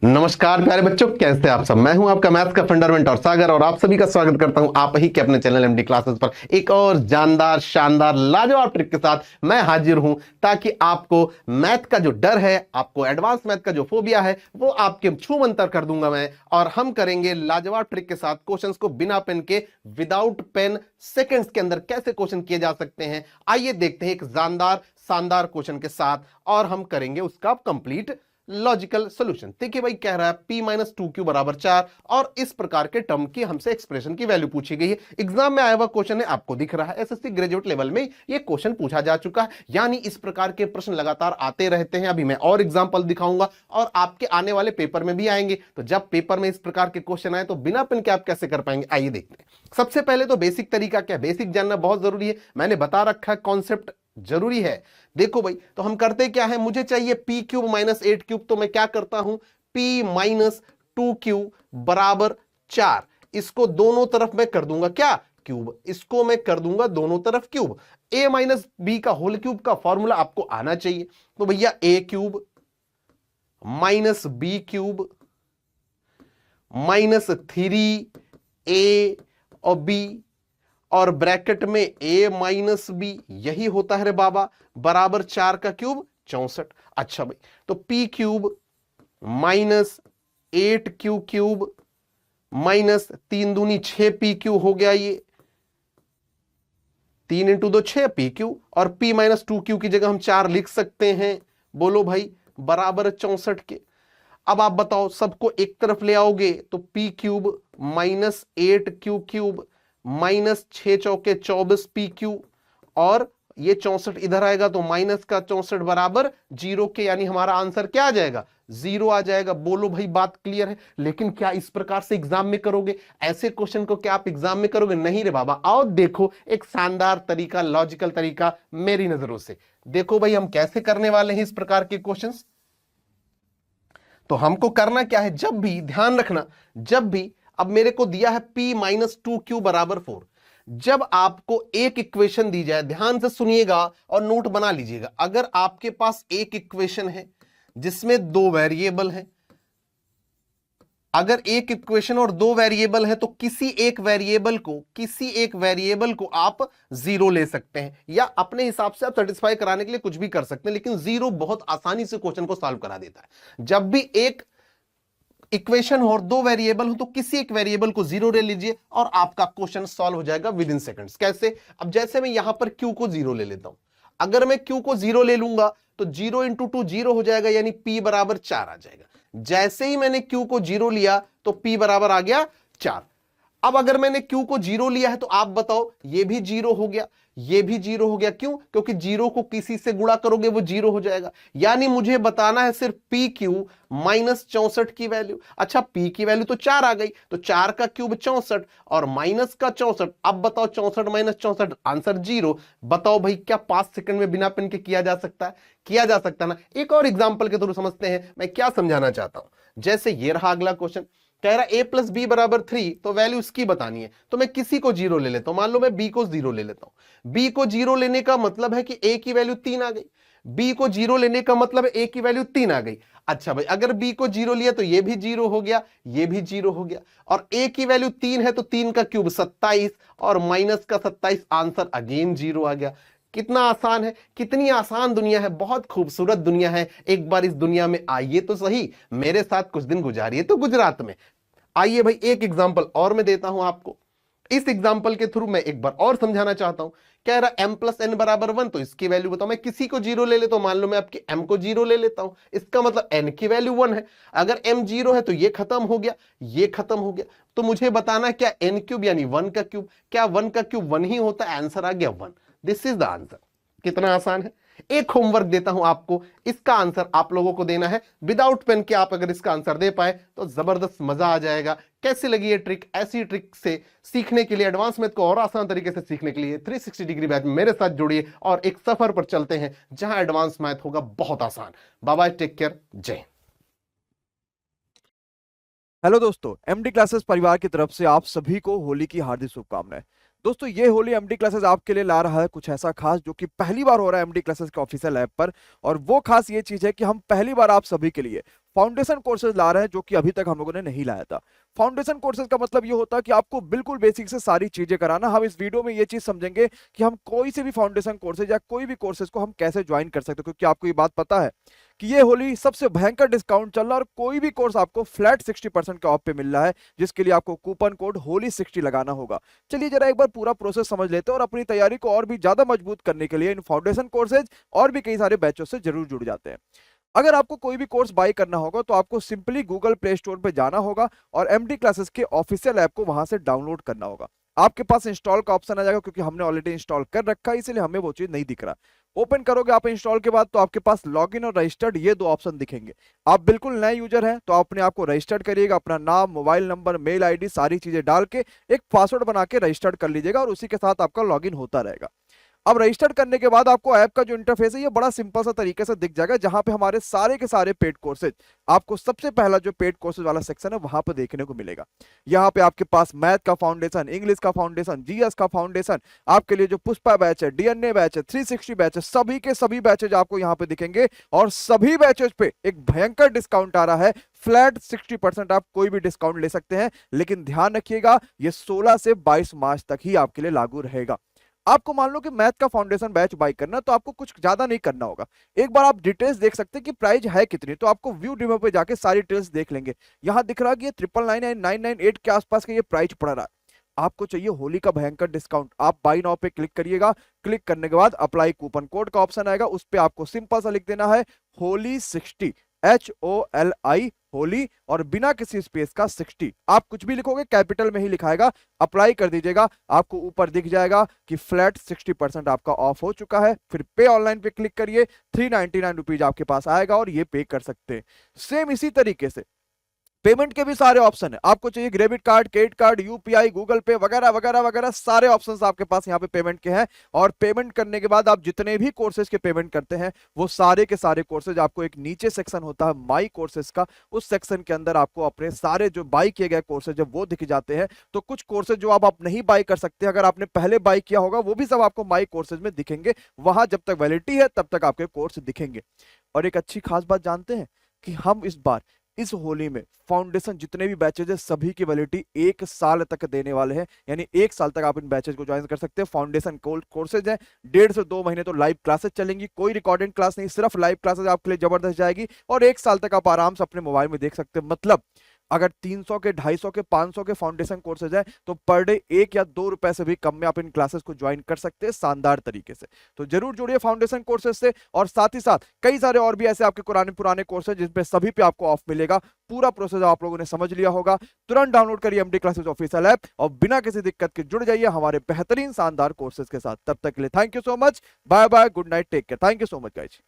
नमस्कार प्यारे बच्चों, कैसे आप सब। मैं हूं आपका मैथ्स का फंडामेंटल सागर और आप सभी का स्वागत करता हूं आप ही के अपने चैनल एमडी क्लासेस पर एक और जानदार शानदार लाजवाब ट्रिक के साथ मैं हाजिर हूं, ताकि आपको मैथ का जो डर है, आपको एडवांस मैथ का जो फोबिया है, वो आपके छूमंतर कर दूंगा मैं। और हम करेंगे लाजवाब ट्रिक के साथ क्वेश्चंस को बिना पेन के, विदाउट पेन, सेकंड्स के अंदर कैसे क्वेश्चन किए जा सकते हैं। आइए देखते हैं एक शानदार क्वेश्चन के साथ, और हम करेंगे उसका कंप्लीट लॉजिकल सॉल्यूशन। देखिए भाई, कह रहा है p माइनस टू क्यू बराबर 4 और इस प्रकार के टर्म की हमसे एक्सप्रेशन की वैल्यू पूछी गई है। एग्जाम में आया हुआ क्वेश्चन है, आपको दिख रहा है, एसएससी ग्रेजुएट लेवल में ये क्वेश्चन पूछा जा चुका है। यानी इस प्रकार के प्रश्न लगातार आते रहते हैं। अभी मैं और एग्जांपल दिखाऊंगा और आपके आने वाले पेपर में भी आएंगे। तो जब पेपर में इस प्रकार के क्वेश्चन आए तो बिना पेन के आप कैसे कर पाएंगे, आइए देखते हैं। सबसे पहले तो बेसिक तरीका क्या, बेसिक जानना बहुत जरूरी है। मैंने बता रखा है, कॉन्सेप्ट जरूरी है। देखो भाई, तो हम करते क्या है, मुझे चाहिए पी क्यूब माइनस 8 क्यूब, तो मैं क्या करता हूं, पी माइनस 2 क्यूब बराबर 4। इसको दोनों तरफ मैं कर दूंगा क्या, क्यूब। इसको मैं कर दूंगा दोनों तरफ क्यूब। ए माइनस बी का होल क्यूब का फॉर्मूला आपको आना चाहिए। तो भैया A cube minus B cube minus 3a और बी, और ब्रैकेट में a माइनस बी, यही होता है रे बाबा, बराबर 4 का क्यूब 64। अच्छा भाई, तो p cube minus 8 Q cube minus 3 दूनी 6p क्यूब हो गया। ये 3 इंटू 2 6p क्यूब, और p माइनस 2 क्यू की जगह हम 4 लिख सकते हैं। बोलो भाई, बराबर 64 के। अब आप बताओ, सबको एक तरफ ले आओगे तो p cube minus 8 Q cube minus 6 चौके 24 पी क्यू, और ये 64 इधर आएगा तो माइनस का 64 बराबर 0 के, यानी हमारा आंसर क्या आ जाएगा, 0 आ जाएगा। बोलो भाई, बात क्लियर है। लेकिन क्या इस प्रकार से एग्जाम में करोगे, ऐसे क्वेश्चन को क्या आप एग्जाम में करोगे, नहीं रे बाबा। आओ देखो एक शानदार तरीका, लॉजिकल तरीका मेरी नजरों से। देखो भाई, हम कैसे करने वाले हैं इस प्रकार के क्वेश्चंस। तो हमको करना क्या है, जब भी, ध्यान रखना, जब भी, अब मेरे को दिया है p माइनस 2 क्यू बराबर 4। जब आपको एक इक्वेशन दी जाए, ध्यान से सुनिएगा और नोट बना लीजिएगा। अगर आपके पास एक इक्वेशन है जिसमें 2 वेरिएबल हैं, अगर एक इक्वेशन और 2 वेरिएबल है, तो किसी एक वेरिएबल को आप 0 ले सकते हैं, या अपने हिसाब से आप सेटिस्फाई कराने के लिए कुछ भी कर सकते हैं। लेकिन 0 बहुत आसानी से क्वेश्चन को सॉल्व करा देता है। जब भी एक इक्वेशन हो और 2 वेरिएबल हो, तो किसी एक वेरिएबल को 0 ले लीजिए और आपका क्वेश्चन सॉल्व हो जाएगा विद इन सेकंड्स। कैसे, अब जैसे मैं यहां पर q को 0 ले लेता हूं। अगर मैं q को 0 ले लूंगा तो 0 इंटू 2 0 हो जाएगा, यानी p बराबर 4 आ जाएगा। जैसे ही मैंने q को 0 लिया तो p बराबर आ गया 4। अब अगर मैंने q को 0 लिया है तो आप बताओ, ये भी 0 हो गया, ये भी 0 हो गया। क्यों, क्योंकि 0 को किसी से गुणा करोगे वो 0 हो जाएगा। यानी मुझे बताना है सिर्फ पी क्यू माइनस 64 की वैल्यू। अच्छा, p की वैल्यू तो 4 आ गई, तो 4 का क्यूब 64 और माइनस का 64। अब बताओ, 64 माइनस 64, आंसर 0। बताओ भाई, क्या 5 सेकंड में बिना पेन के किया जा सकता है, किया जा सकता ना। एक और एग्जाम्पल के थ्रू समझते हैं मैं क्या समझाना चाहता हूं। जैसे ये रहा अगला क्वेश्चन, कह रहा a प्लस बी बराबर 3, तो वैल्यू इसकी बतानी है। तो मैं किसी को 0 ले लेता हूं, मान लो मैं b को 0 ले लेता हूं। b को 0 लेने का मतलब है कि a की वैल्यू 3 आ गई। b को 0 लेने का मतलब है a की वैल्यू 3 आ गई। अच्छा भाई, अगर b को 0 लिया तो ये भी 0 हो गया, ये भी 0 हो गया, और a की वैल्यू 3 है तो 3 का क्यूब 27 और माइनस का 27, आंसर अगेन 0 आ गया। कितना आसान है, कितनी आसान दुनिया है, बहुत खूबसूरत दुनिया है। एक बार इस दुनिया में आइए तो सही, मेरे साथ कुछ दिन गुजारिए तो गुजरात में। आइए भाई, एक एग्जांपल और मैं देता हूं आपको। इस एग्जांपल के थ्रू मैं एक बार और समझाना चाहता हूं। कह रहा m प्लस एन बराबर 1, तो इसकी वैल्यू बताओ। मैं किसी को 0 ले लेता हूं, मान लो मैं आपकी m को 0 ले लेता हूं, इसका मतलब n की वैल्यू 1 है। अगर m 0 है तो ये खत्म हो गया, ये खत्म हो गया। तो मुझे बताना है क्या n क्यूब यानी 1 का क्यूब, क्या 1 का क्यूब 1 ही होता है, आंसर आ गया 1। This is the answer. कितना आसान है। एक होमवर्क देता हूं आपको, इसका आंसर आप लोगों को देना है विदाउट पेन के। आप अगर इसका आंसर दे पाए तो जबरदस्त मजा आ जाएगा। कैसी लगी ये ट्रिक, ऐसी ट्रिक से सीखने के लिए, एडवांस मैथ को और आसान तरीके से सीखने के लिए 360 डिग्री बैच में मेरे साथ जुड़िए और एक सफर पर चलते हैं जहां एडवांस मैथ होगा बहुत आसान। बाय बाय, टेक केयर, जय। हेलो दोस्तों, एमडी क्लासेस परिवार की तरफ से आप सभी को होली की हार्दिक शुभकामनाएं। दोस्तों, ये होली एमडी क्लासेस आपके लिए ला रहा है कुछ ऐसा खास जो कि पहली बार हो रहा है एमडी क्लासेस के ऑफिशियल ऐप पर। और वो खास ये चीज है कि हम पहली बार आप सभी के लिए फाउंडेशन कोर्सेज ला रहे हैं जो कि अभी तक हम लोगों ने नहीं लाया था। फाउंडेशन कोर्सेज का मतलब ये होता है कि आपको बिल्कुल बेसिक से सारी चीजें कराना। हम इस वीडियो में ये चीज समझेंगे कि हम कोई से भी फाउंडेशन कोर्सेज या कोई भी कोर्सेज को हम कैसे ज्वाइन कर सकते हैं, क्योंकि आपको ये बात पता है कि ये होली सबसे भयंकर डिस्काउंट चल रहा है और कोई भी कोर्स आपको फ्लैट 60% के ऑफ पे मिल रहा है, जिसके लिए आपको कूपन कोड होली60 लगाना होगा। चलिए जरा एक बार पूरा प्रोसेस समझ लेते हैं और अपनी तैयारी को और भी ज्यादा मजबूत करने के लिए इन फाउंडेशन कोर्सेज और भी कई सारे बैचों से जरूर जुड़ जाते हैं। अगर आपको कोई भी कोर्स बाय करना होगा तो आपको सिंपली गूगल प्ले स्टोर पे जाना होगा और एमडी क्लासेस के ऑफिशियल ऐप को वहां से डाउनलोड करना होगा। आपके पास इंस्टॉल का ऑप्शन आ जाएगा, क्योंकि हमने ऑलरेडी इंस्टॉल कर रखा है इसलिए हमें वो चीज नहीं दिख रहा। ओपन करोगे आप इंस्टॉल के बाद तो आपके पास लॉगिन और रजिस्टर्ड ये दो ऑप्शन दिखेंगे। आप बिल्कुल नए यूजर हैं तो अपने आप को रजिस्टर्ड करिएगा, अपना नाम, मोबाइल नंबर, मेल आईडी सारी चीजें डाल के एक पासवर्ड बना के रजिस्टर्ड कर लीजिएगा और उसी के साथ आपका लॉगिन होता रहेगा। अब रजिस्टर करने के बाद आपको ऐप का जो इंटरफेस है ये बड़ा सिंपल सा तरीके से दिख जाएगा, जहां पे हमारे सारे के सारे पेड कोर्सेज आपको सबसे पहला जो पेड कोर्सेज वाला सेक्शन है वहां पे देखने को मिलेगा। यहाँ पे आपके पास मैथ का फाउंडेशन, इंग्लिश का फाउंडेशन, जीएस का फाउंडेशन, आपके लिए जो पुष्पा बैच है, डीएनए बैच है, 360 बैच है, सभी के सभी बैचेज आपको यहाँ पे दिखेंगे और सभी बैचेज पे एक भयंकर डिस्काउंट आ रहा है। फ्लैट 60% आप कोई भी डिस्काउंट ले सकते हैं, लेकिन ध्यान रखिएगा ये 16 से 22 मार्च तक ही आपके लिए लागू रहेगा। आपको मान लो कि मैथ का फाउंडेशन बैच बाय करना तो आपको कुछ ज्यादा नहीं करना होगा। एक बार आप डिटेल्स देख सकते हैं कि प्राइस है कितनी, तो आपको व्यू डिमो पे जाके सारी डिटेल्स देख लेंगे। यहां दिख रहा है कि ये 999,998 के आसपास का ये प्राइस पड़ रहा है। आपको चाहिए होली का भयंकर डिस्काउंट, आप बाय नाउ पे क्लिक करिएगा। क्लिक करने के बाद अप्लाई कूपन कोड का ऑप्शन आएगा, उस पर आपको सिंपल सा लिख देना है होली60, HOLI होली और बिना किसी स्पेस का 60। आप कुछ भी लिखोगे कैपिटल में ही लिखाएगा, अप्लाई कर दीजिएगा। आपको ऊपर दिख जाएगा कि फ्लैट 60% आपका ऑफ हो चुका है। फिर पे ऑनलाइन पे क्लिक करिए, 399 रुपीज आपके पास आएगा और ये पे कर सकते हैं। सेम इसी तरीके से पेमेंट के भी सारे ऑप्शन है। आपको चाहिए debit card, credit card, UPI, Google पे वगैरह वगैरह वगैरह सारे ऑप्शंस आपके पास यहाँ पे पेमेंट के हैं। और पेमेंट करने के बाद आप जितने भी कोर्सेज के पेमेंट करते हैं वो सारे के सारे कोर्सेज आपको एक नीचे सेक्शन होता है माई कोर्सेज का, उस सेक्शन के अंदर आपको अपने सारे जो बाई किए गए कोर्सेज है वो दिख जाते हैं। तो कुछ कोर्सेज जो आप नहीं बाई कर सकते, अगर आपने पहले बाई किया होगा वो भी सब आपको माई कोर्सेज में दिखेंगे। वहां जब तक वैलिडिटी है तब तक आपके कोर्स दिखेंगे। और एक अच्छी खास बात जानते हैं कि हम इस बार इस होली में फाउंडेशन जितने भी बैचेज है सभी की वैलिडिटी 1 साल तक देने वाले हैं, यानी 1 साल तक आप इन बैचेज को ज्वाइन कर सकते हैं। फाउंडेशन कोर्सेज हैं, 1.5 से 2 महीने तो लाइव क्लासेज चलेंगी, कोई रिकॉर्डेड क्लास नहीं, सिर्फ लाइव क्लासेज आपके लिए जबरदस्त जाएगी और 1 साल तक आप आराम से अपने मोबाइल में देख सकते हैं। मतलब अगर 300 के, 250 के, 500 के फाउंडेशन कोर्सेज है तो पर डे 1 या 2 रुपए से भी कम में आप इन क्लासेस को ज्वाइन कर सकते हैं शानदार तरीके से। तो जरूर जुड़िए फाउंडेशन कोर्सेज से। और साथ ही साथ कई सारे और भी ऐसे आपके पुराने कोर्सेज जिसपे सभी पे आपको ऑफ मिलेगा। पूरा प्रोसेस आप लोगों ने समझ लिया होगा। तुरंत डाउनलोड करिए एमडी क्लासेस ऑफिशियल ऐप और बिना किसी दिक्कत के जुड़ जाइए हमारे बेहतरीन शानदार कोर्सेज के साथ। तब तक के लिए thank you so much, bye bye, good night, take care, thank you so much guys.